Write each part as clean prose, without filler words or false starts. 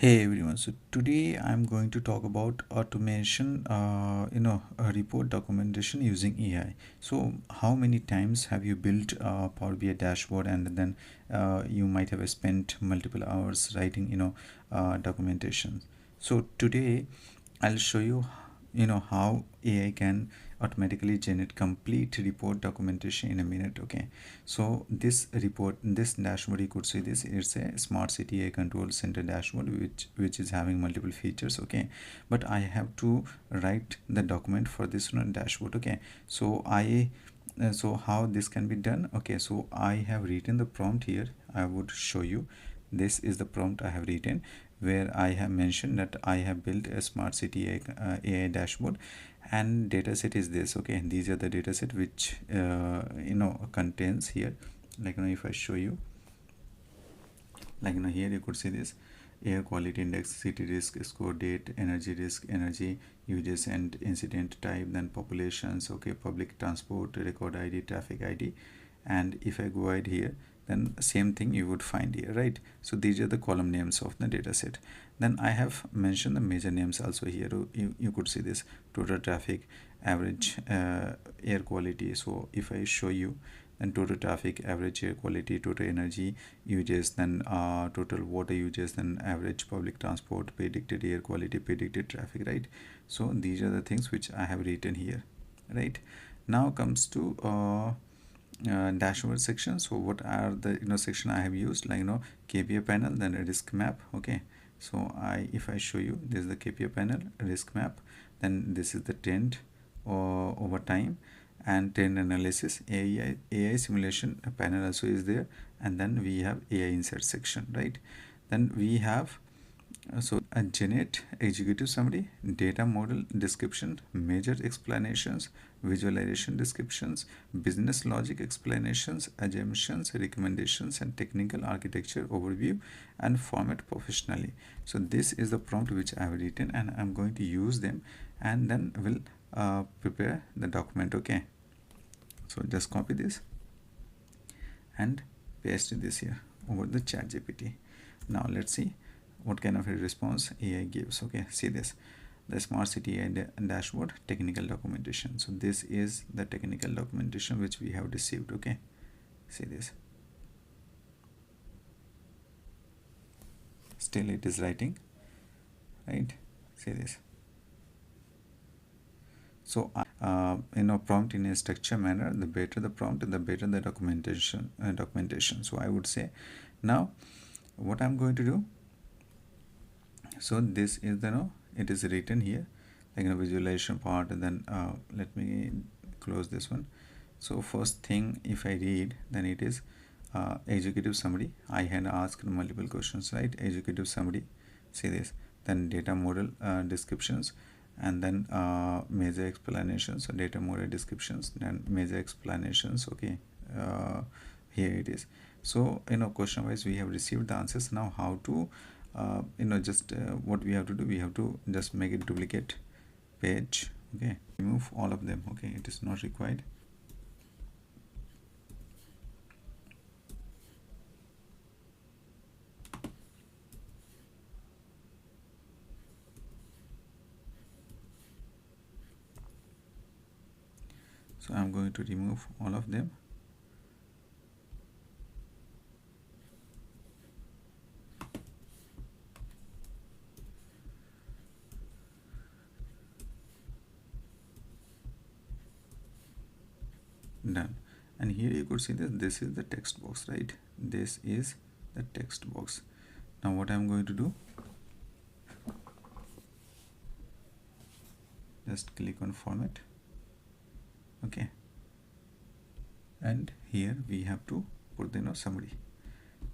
Hey everyone, so today I'm going to talk about automation, a report documentation using AI. So, how many times have you built a Power BI dashboard and then you might have spent multiple hours writing, documentation? So, today I'll show you, how AI can automatically generate complete report documentation in a minute. Okay, so this dashboard, you could see this. It's a smart city AI control center dashboard, which is having multiple features. Okay, but I have to write the document for this one dashboard. Okay, so how this can be done? Okay, so I have written the prompt here. I would show you. This is the prompt I have written, where I have mentioned that I have built a smart city AI dashboard, and dataset is this. Okay, these are the dataset which contains here. Like, if I show you, like, here you could see this: air quality index, city risk score, date, energy risk, energy uses and incident type, then populations. Okay, public transport record ID, traffic ID. And if I go ahead here, then same thing you would find here, right? So these are the column names of the data set. Then I have mentioned the major names also here. You could see this: total traffic, average air quality. So if I show you, then total traffic, average air quality, total energy uses, then total water uses, then average public transport, predicted air quality, predicted traffic, right? So these are the things which I have written here, right? Now comes to dashboard section. So what are the section I have used? Like, KPI panel, then a risk map. Okay, so if I show you, this is the KPI panel, risk map, then this is the trend over time, and trend analysis. AI simulation panel also is there, and then we have AI insert section, right? Then we have a generate executive summary, data model description, major explanations, visualization descriptions, business logic explanations, assumptions, recommendations, and technical architecture overview, and format professionally. So this is the prompt which I have written, and I'm going to use them, and then we'll prepare the document. Okay, so just copy this and paste this here over the ChatGPT. Now let's see what kind of a response AI gives. Okay, see this: the smart city AI dashboard technical documentation. So this is the technical documentation which we have received. Okay, see this. Still it is writing, right? See this. So prompt in a structure manner. The better the prompt, the better the documentation. So I would say, now what I'm going to do, so this is the it is written here, like a visualization part, and then let me close this one. So first thing, if I read, then it is executive summary. I had asked multiple questions, right? Executive summary, see this. Then data model descriptions, and then major explanations. So data model descriptions, then major explanations. Okay, here it is. So question wise we have received the answers. Now how to just what we have to do, we have to just make it duplicate page. Okay, remove all of them. Okay, it is not required. So I'm going to remove all of them. Done. And here you could see that this is the text box, right? This is the text box. Now what I'm going to do, just click on format. Okay, and here we have to put the summary.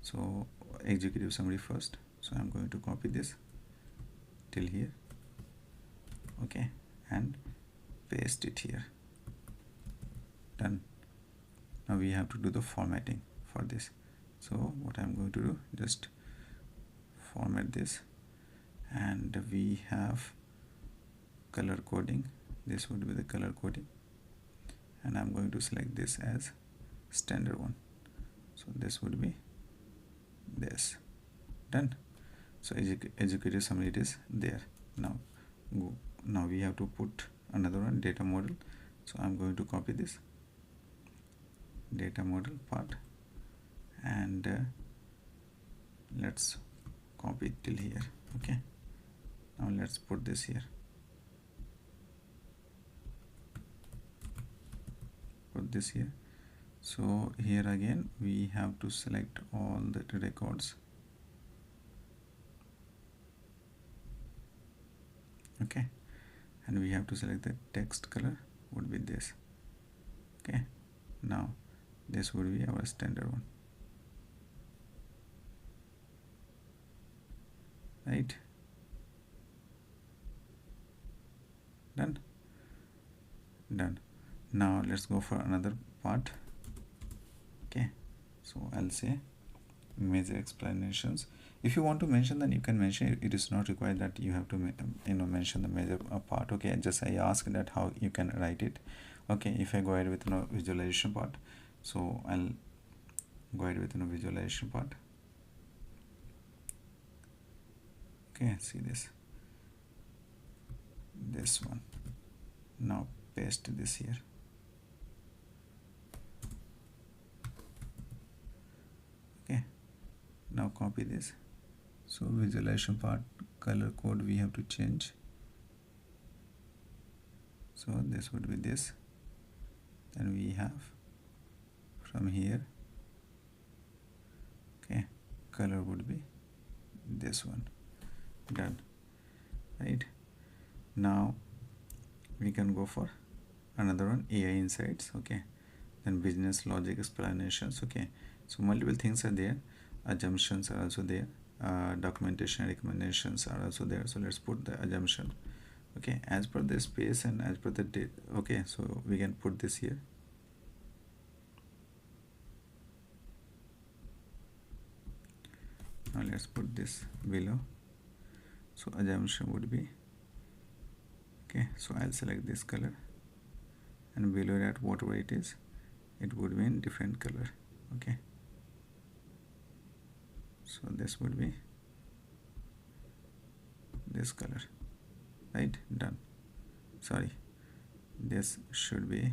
So executive summary first. So I'm going to copy this till here. Okay, and paste it here. Done. Now we have to do the formatting for this. So what I'm going to do, just format this, and we have color coding. This would be the color coding, and I'm going to select this as standard one. So this would be this. Done. So executive summary it is there. Now go. Now we have to put another one, data model. So I'm going to copy this data model part, and let's copy it till here. Okay, now let's put this here, put this here. So here again we have to select all the records. Okay, and we have to select the text color would be this. Okay, now this would be our standard one, right? Done. Now let's go for another part. Okay, so I'll say major explanations. If you want to mention, then you can mention. It is not required that you have to mention the major part. Okay, just I ask that how you can write it. Okay, if I go ahead with visualization part, so I'll go ahead with visualization part. Okay, see this one. Now paste this here. Okay, now copy this. So visualization part color code we have to change. So this would be this. Then we have from here, okay, color would be this one. Done. Right, now we can go for another one, AI insights. Okay, then business logic explanations. Okay, so multiple things are there, assumptions are also there, documentation recommendations are also there. So let's put the assumption. Okay, as per the space and as per the date. Okay, so we can put this here. Now let's put this below. So assumption would be, okay, so I'll select this color, and below that whatever it is, it would be in different color. Okay, so this would be this color, right? Done. Sorry, this should be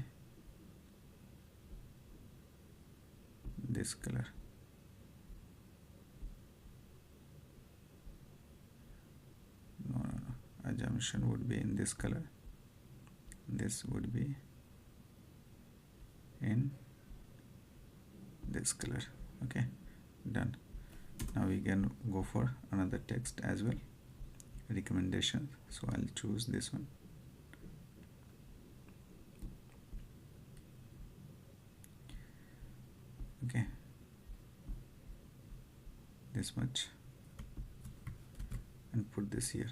this color. No, assumption would be in this color, this would be in this color. Okay, done. Now we can go for another text as well, recommendation. So I'll choose this one. Okay, this much, and put this here.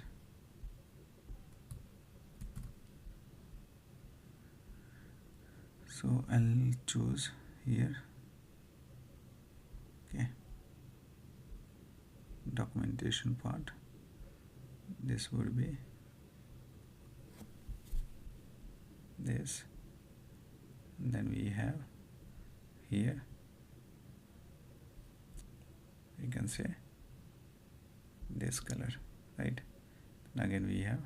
So I'll choose here. Okay, documentation part, this would be this, and then we have here, we can say this color, right? And again we have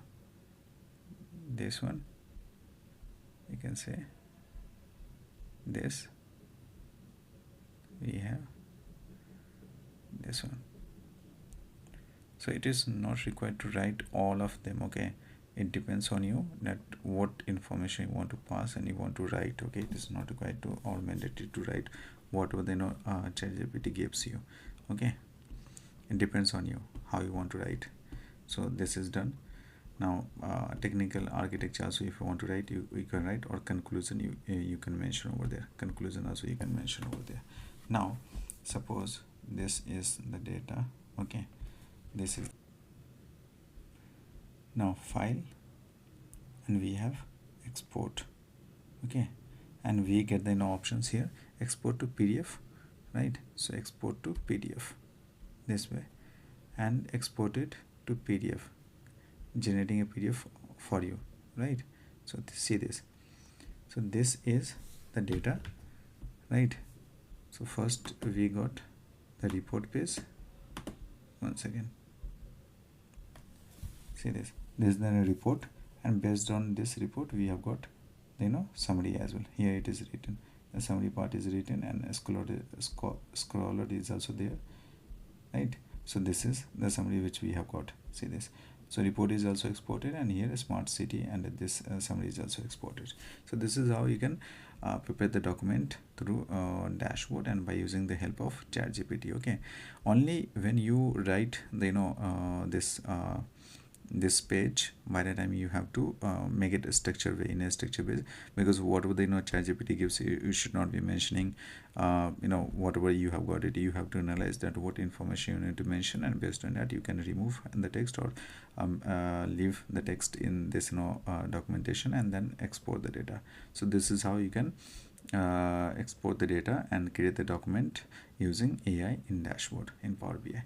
this one, we can say this, we have this one. So it is not required to write all of them. Okay, it depends on you that what information you want to pass and you want to write. Okay, it is not required to or mandatory to write whatever they know ChatGPT gives you. Okay, it depends on you how you want to write. So this is done. Now technical architecture also, if you want to write, you can write, or conclusion you can mention over there. Conclusion also you can mention over there. Now suppose this is the data. Okay, this is now file, and we have export. Okay, and we get the options here, export to PDF, right? So export to PDF this way, and export it to PDF, generating a PDF for you, right? So see this. So this is the data, right? So first we got the report page. Once again, See this is the report, and based on this report we have got summary as well. Here it is written, the summary part is written, and scroller is also there, right? So this is the summary which we have got. See this. So report is also exported, and here a smart city, and this summary is also exported. So this is how you can prepare the document through dashboard and by using the help of ChatGPT. Okay, only when you write the this page, by the time you have to make it a structure way, in a structure base, because whatever ChatGPT gives you, you should not be mentioning whatever you have got it. You have to analyze that what information you need to mention, and based on that you can remove the text, or leave the text in this documentation, and then export the data. So this is how you can export the data and create the document using AI in dashboard in Power BI.